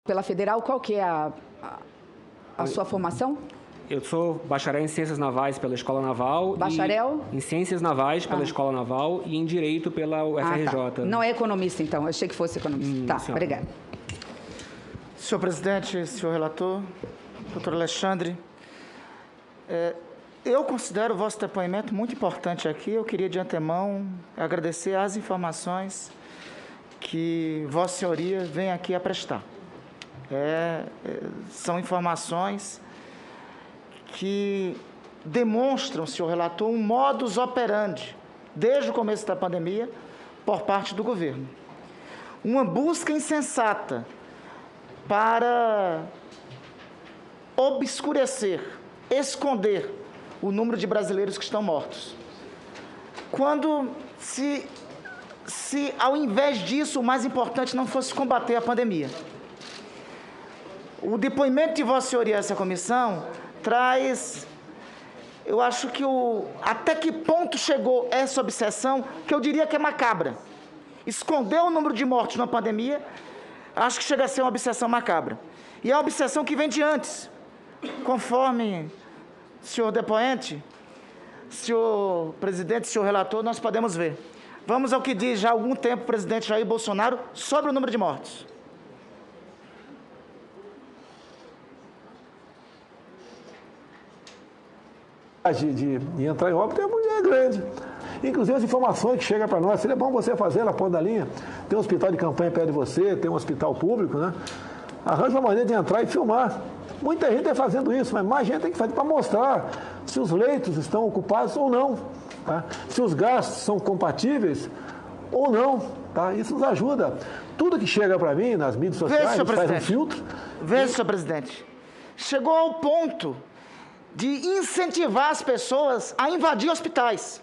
Pela Federal, qual que é a sua formação? Eu sou bacharel em Ciências Navais pela Escola Naval. Bacharel? Em Ciências Navais pela Escola Naval e em Direito pela UFRJ. Tá. Não é economista, então. Eu achei que fosse economista. Tá, senhora. obrigada. Senhor presidente, senhor relator, doutor Alexandre, eu considero o vosso depoimento muito importante aqui. Eu queria, de antemão, agradecer as informações que Vossa Senhoria vem aqui a prestar. São informações que demonstram, senhor relator, um modus operandi, desde o começo da pandemia, por parte do governo. Uma busca insensata para obscurecer, esconder o número de brasileiros que estão mortos. Quando, se ao invés disso, o mais importante não fosse combater a pandemia. O depoimento de Vossa Senhoria a essa comissão traz, eu acho que até que ponto chegou essa obsessão, que eu diria que é macabra. Esconder o número de mortos na pandemia, acho que chega a ser uma obsessão macabra. E é uma obsessão que vem de antes, conforme senhor depoente, senhor presidente, senhor relator, nós podemos ver. Vamos ao que diz já há algum tempo o presidente Jair Bolsonaro sobre o número de mortos. De entrar em óbito é grande. Inclusive as informações que chegam para nós, seria bom você fazer na ponta da linha. Tem um hospital de campanha perto de você, tem um hospital público, né? Arranja uma maneira de entrar e filmar. Muita gente está fazendo isso, mas mais gente tem que fazer para mostrar se os leitos estão ocupados ou não, tá? Se os gastos são compatíveis ou não, tá? Isso nos ajuda. Tudo que chega para mim nas mídias sociais faz um filtro. Veja, senhor presidente, chegou ao ponto de incentivar as pessoas a invadir hospitais.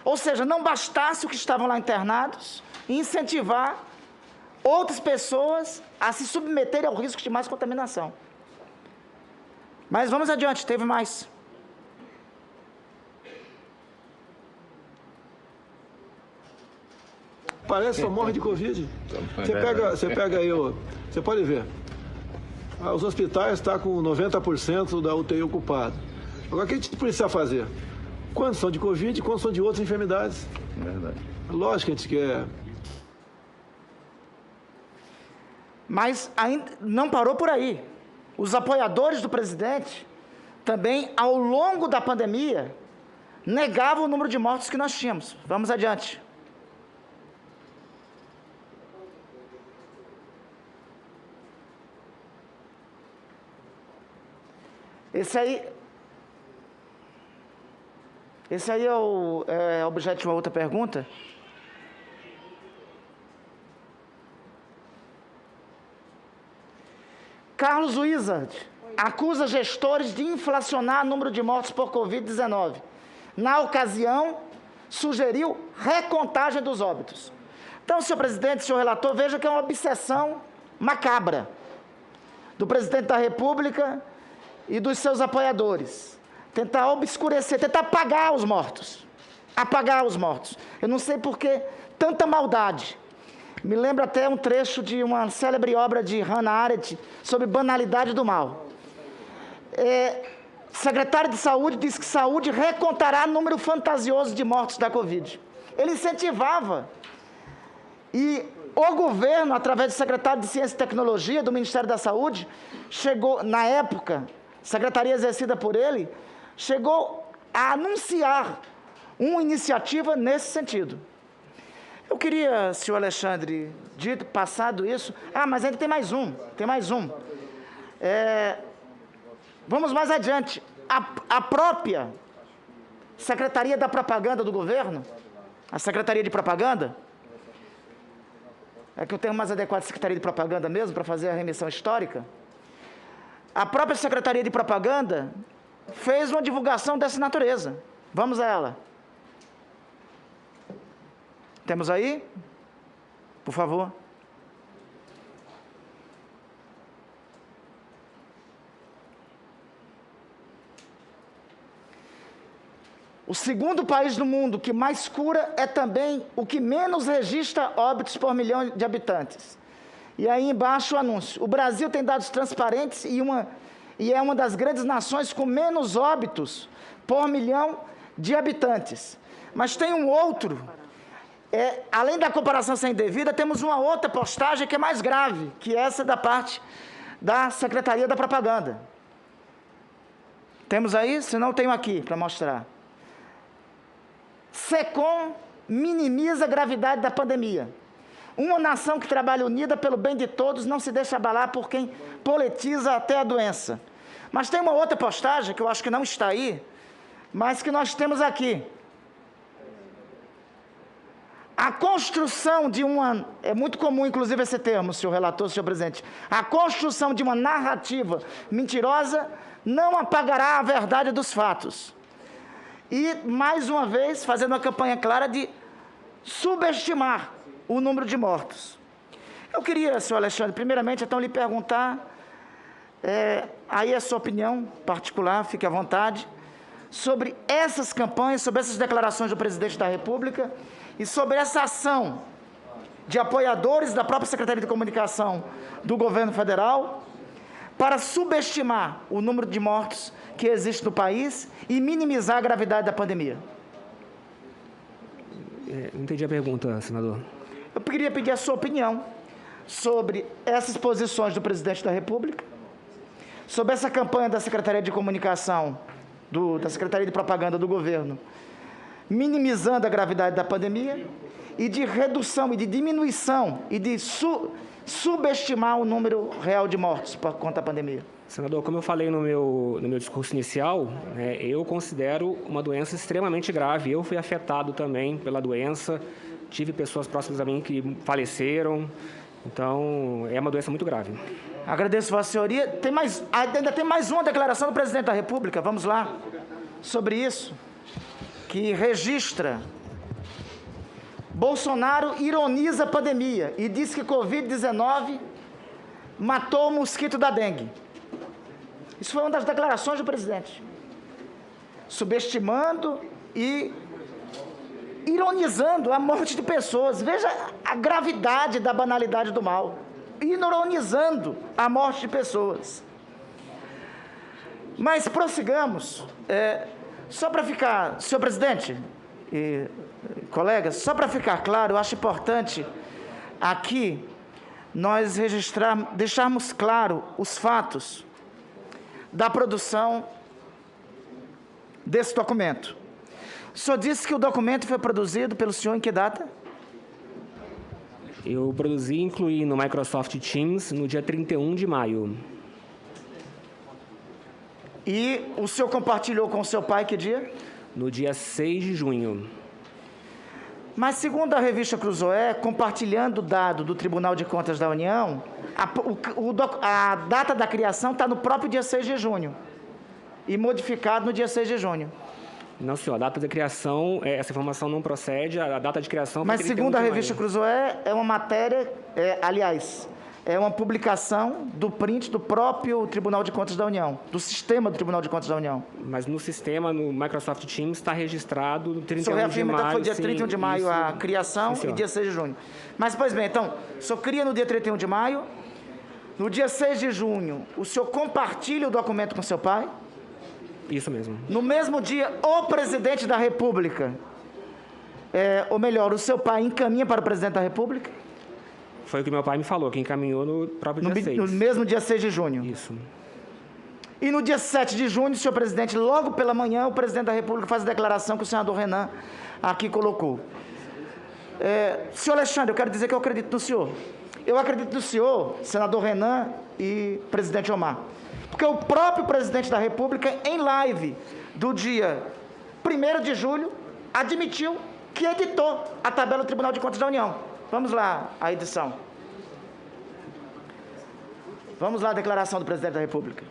Ou seja, não bastasse o que estavam lá internados, incentivar outras pessoas a se submeterem ao risco de mais contaminação. Mas vamos adiante, teve mais. Parece que só morre de Covid. Você pega aí, você pode ver. Os hospitais estão com 90% da UTI ocupada. Agora, o que a gente precisa fazer? Quantos são de Covid e quantos são de outras enfermidades? É verdade. Lógico que a gente quer. Mas ainda não parou por aí. Os apoiadores do presidente também, ao longo da pandemia, negavam o número de mortos que nós tínhamos. Vamos adiante. Esse aí é objeto de uma outra pergunta. Carlos Wizard acusa gestores de inflacionar o número de mortos por Covid-19. Na ocasião, sugeriu recontagem dos óbitos. Então, senhor presidente, senhor relator, veja que é uma obsessão macabra do presidente da República e dos seus apoiadores. Tentar obscurecer, tentar apagar os mortos. Apagar os mortos. Eu não sei por que tanta maldade. Me lembra até um trecho de uma célebre obra de Hannah Arendt sobre banalidade do mal. Secretário de Saúde diz que saúde recontará número fantasioso de mortos da Covid. Ele incentivava. E o governo, através do secretário de Ciência e Tecnologia do Ministério da Saúde, chegou, na época, secretaria exercida por ele, chegou a anunciar uma iniciativa nesse sentido. Eu queria, senhor Alexandre, passado isso... mas ainda tem mais um. Vamos mais adiante. A própria Secretaria da Propaganda do governo, a Secretaria de Propaganda, é que eu tenho mais adequado Secretaria de Propaganda mesmo, para fazer a remissão histórica. A própria Secretaria de Propaganda fez uma divulgação dessa natureza. Vamos a ela. Temos aí? Por favor. O segundo país do mundo que mais cura é também o que menos registra óbitos por milhão de habitantes. E aí embaixo o anúncio. O Brasil tem dados transparentes e é uma das grandes nações com menos óbitos por milhão de habitantes. Mas tem um outro, além da comparação ser indevida, temos uma outra postagem que é mais grave, que é essa da parte da Secretaria da Propaganda. Temos aí? Se não, tenho aqui para mostrar. SECOM minimiza a gravidade da pandemia. Uma nação que trabalha unida pelo bem de todos não se deixa abalar por quem politiza até a doença. Mas tem uma outra postagem, que eu acho que não está aí, mas que nós temos aqui. A construção de uma... É muito comum, inclusive, esse termo, senhor relator, senhor presidente. A construção de uma narrativa mentirosa não apagará a verdade dos fatos. E, mais uma vez, fazendo uma campanha clara de subestimar o número de mortos. Eu queria, senhor Alexandre, primeiramente, então, lhe perguntar, aí a sua opinião particular, fique à vontade, sobre essas campanhas, sobre essas declarações do presidente da República e sobre essa ação de apoiadores da própria Secretaria de Comunicação do governo federal para subestimar o número de mortos que existe no país e minimizar a gravidade da pandemia. Não entendi a pergunta, senador. Eu queria pedir a sua opinião sobre essas posições do presidente da República, sobre essa campanha da Secretaria de Comunicação, da Secretaria de Propaganda do governo, minimizando a gravidade da pandemia, e de redução e de diminuição e de subestimar o número real de mortos por conta da pandemia. Senador, como eu falei no meu discurso inicial, eu considero uma doença extremamente grave. Eu fui afetado também pela doença, tive pessoas próximas a mim que faleceram, então é uma doença muito grave. Agradeço, Vossa Senhoria. Ainda tem mais uma declaração do presidente da República, vamos lá, sobre isso, que registra: Bolsonaro ironiza a pandemia e diz que Covid-19 matou o mosquito da dengue. Isso foi uma das declarações do presidente, subestimando e ironizando a morte de pessoas. Veja a gravidade da banalidade do mal, ironizando a morte de pessoas. Mas prossigamos, só para ficar, senhor presidente e colegas, só para ficar claro, eu acho importante aqui nós deixarmos claro os fatos da produção desse documento. O senhor disse que o documento foi produzido pelo senhor em que data? Eu produzi e incluí no Microsoft Teams no dia 31 de maio. E o senhor compartilhou com o seu pai que dia? No dia 6 de junho. Mas, segundo a revista Cruzoé, compartilhando o dado do Tribunal de Contas da União, a data da criação está no próprio dia 6 de junho e modificado no dia 6 de junho. Não, senhor, a data de criação, essa informação não procede, a data de criação... Mas, segundo a revista Cruzoé, é uma matéria, é uma publicação do print do próprio Tribunal de Contas da União, do sistema do Tribunal de Contas da União. Mas no sistema, no Microsoft Teams, está registrado no 31 de maio. O senhor reafirma, então, foi dia 31 de maio isso, a criação e dia 6 de junho. Mas, pois bem, então, o senhor cria no dia 31 de maio, no dia 6 de junho, o senhor compartilha o documento com seu pai? Isso mesmo. No mesmo dia, o presidente da República, ou melhor, o seu pai encaminha para o presidente da República? Foi o que meu pai me falou, que encaminhou no próprio dia 6. No mesmo dia 6 de junho? Isso. E no dia 7 de junho, senhor presidente, logo pela manhã, o presidente da República faz a declaração que o senador Renan aqui colocou. Senhor Alexandre, eu quero dizer que eu acredito no senhor. Eu acredito no senhor, senador Renan e presidente Omar. Porque o próprio presidente da República, em live do dia 1º de julho, admitiu que editou a tabela do Tribunal de Contas da União. Vamos lá, a edição. Vamos lá, a declaração do presidente da República.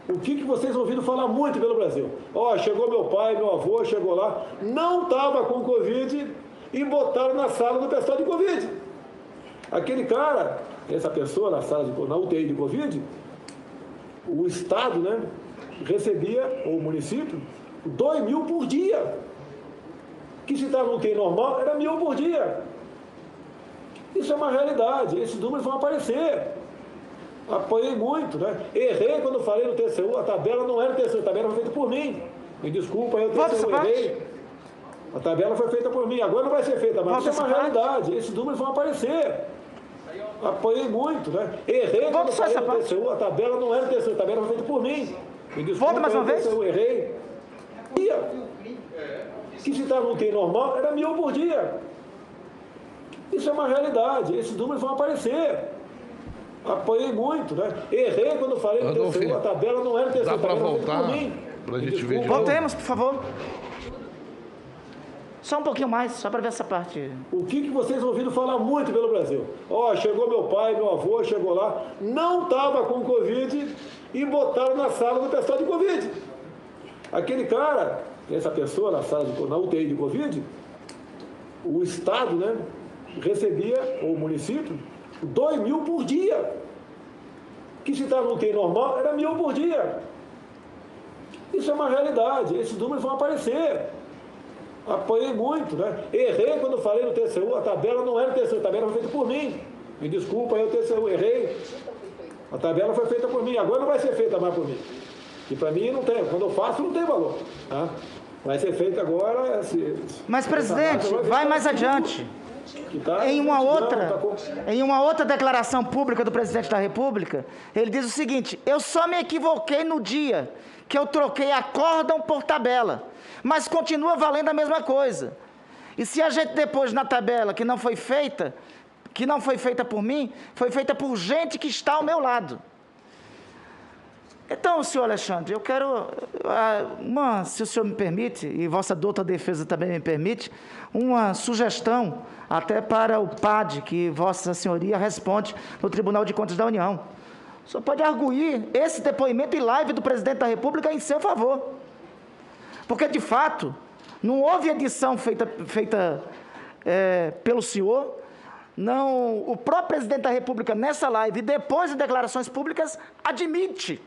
O que vocês ouviram falar muito pelo Brasil? Chegou meu pai, meu avô, chegou lá, não estava com Covid e botaram na sala do pessoal de Covid. Aquele cara, essa pessoa na UTI de Covid, o Estado, recebia, o município, 2.000 por dia. Que se estava no QI normal, era 1.000 por dia. Isso é uma realidade, esses números vão aparecer. Apoiei muito, né? Errei quando falei no TCU, a tabela não era TCU, a tabela foi feita por mim. Me desculpa, eu TCU errei. A tabela foi feita por mim, agora não vai ser feita mais. Isso é uma realidade, esses números vão aparecer. Apoiei muito, né? Errei quando falei no TCU, a tabela não era TCU, a tabela foi feita por mim. Me desculpa, volta mais uma vez. Eu errei. Que se estava no QI normal, era 1.000 por dia. Isso é uma realidade, esses números vão aparecer. Apoiei muito, né? Errei quando falei no TCU, a tabela não era TCU, Dá a para tabela foi feita voltar por mim. para a gente ver de novo? Voltemos, por favor. Só um pouquinho mais, só para ver essa parte. O que vocês ouviram falar muito pelo Brasil? Ó, chegou meu pai, meu avô, chegou lá, não estava com Covid e botaram na sala do pessoal de Covid. Aquele cara, essa pessoa na sala, na UTI de Covid, o Estado, né, recebia, ou o município, 2.000 por dia. Que se estava no QI normal, era 1.000 por dia. Isso é uma realidade, esses números vão aparecer. Apoiei muito, né? Errei quando falei no TCU, a tabela não era TCU, a tabela foi feita por mim. Me desculpa, eu TCU errei. A tabela foi feita por mim, agora não vai ser feita mais por mim. Que para mim não tem, quando eu faço não tem valor. Tá? Vai ser feita agora... Mas, presidente, vai mais adiante. Em uma outra declaração pública do presidente da República, ele diz o seguinte: eu só me equivoquei no dia que eu troquei acórdão por tabela, mas continua valendo a mesma coisa. E se a gente depois na tabela que não foi feita por mim, foi feita por gente que está ao meu lado. Então, senhor Alexandre, eu quero, se o senhor me permite, e vossa douta defesa também me permite, uma sugestão até para o PAD, que vossa senhoria responde no Tribunal de Contas da União. O senhor pode arguir esse depoimento em live do presidente da República em seu favor. Porque, de fato, não houve edição feita pelo senhor, não, o próprio presidente da República, nessa live, e depois de declarações públicas, admite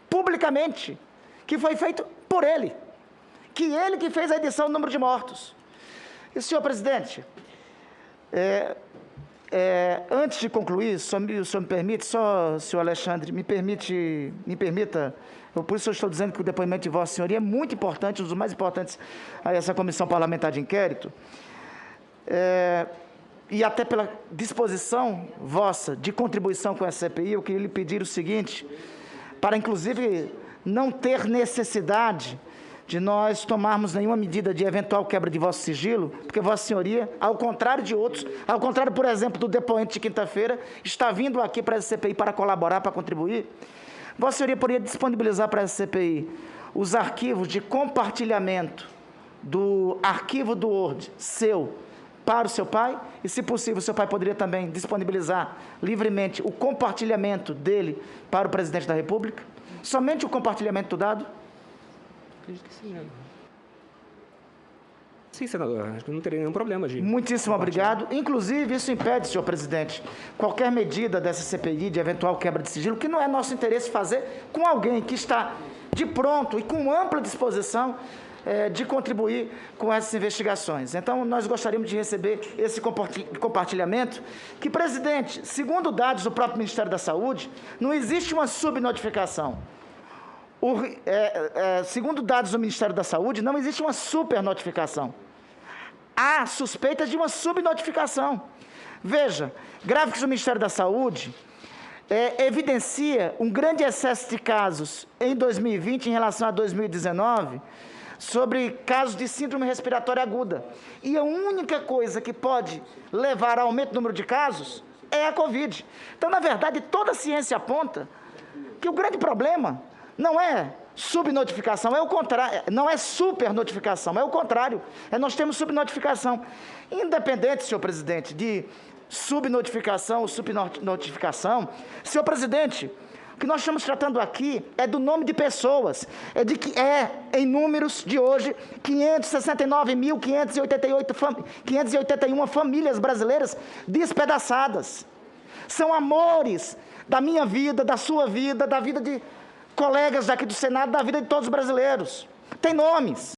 publicamente que foi feito por ele, que ele que fez a edição do número de mortos. E, senhor presidente, antes de concluir, o senhor me permite, senhor Alexandre, me permita, por isso eu estou dizendo que o depoimento de vossa senhoria é muito importante, um dos mais importantes a essa comissão parlamentar de inquérito, e até pela disposição vossa de contribuição com a CPI, eu queria lhe pedir o seguinte, para inclusive não ter necessidade de nós tomarmos nenhuma medida de eventual quebra de vosso sigilo, porque vossa senhoria, ao contrário de outros, ao contrário, por exemplo, do depoente de quinta-feira, está vindo aqui para a CPI para colaborar, para contribuir, vossa senhoria poderia disponibilizar para a CPI os arquivos de compartilhamento do arquivo do Word seu para o seu pai, e se possível, o seu pai poderia também disponibilizar livremente o compartilhamento dele para o presidente da República? Somente o compartilhamento do dado? Acredito que sim, né? Sim, senador, acho que não teria nenhum problema de... Muitíssimo obrigado. Inclusive, isso impede, senhor presidente, qualquer medida dessa CPI de eventual quebra de sigilo, que não é nosso interesse fazer com alguém que está de pronto e com ampla disposição de contribuir com essas investigações. Então, nós gostaríamos de receber esse compartilhamento, que, presidente, segundo dados do próprio Ministério da Saúde, não existe uma subnotificação. Segundo dados do Ministério da Saúde, não existe uma supernotificação. Há suspeitas de uma subnotificação. Veja, gráficos do Ministério da Saúde evidencia um grande excesso de casos em 2020 em relação a 2019, sobre casos de síndrome respiratória aguda. E a única coisa que pode levar ao aumento do número de casos é a Covid. Então, na verdade, toda a ciência aponta que o grande problema não é subnotificação, é o contrário, não é supernotificação, é o contrário, nós temos subnotificação. Independente, senhor presidente, de subnotificação ou supernotificação, senhor presidente, o que nós estamos tratando aqui é do nome de pessoas, em números de hoje, 561 famílias brasileiras despedaçadas. São amores da minha vida, da sua vida, da vida de colegas daqui do Senado, da vida de todos os brasileiros. Tem nomes.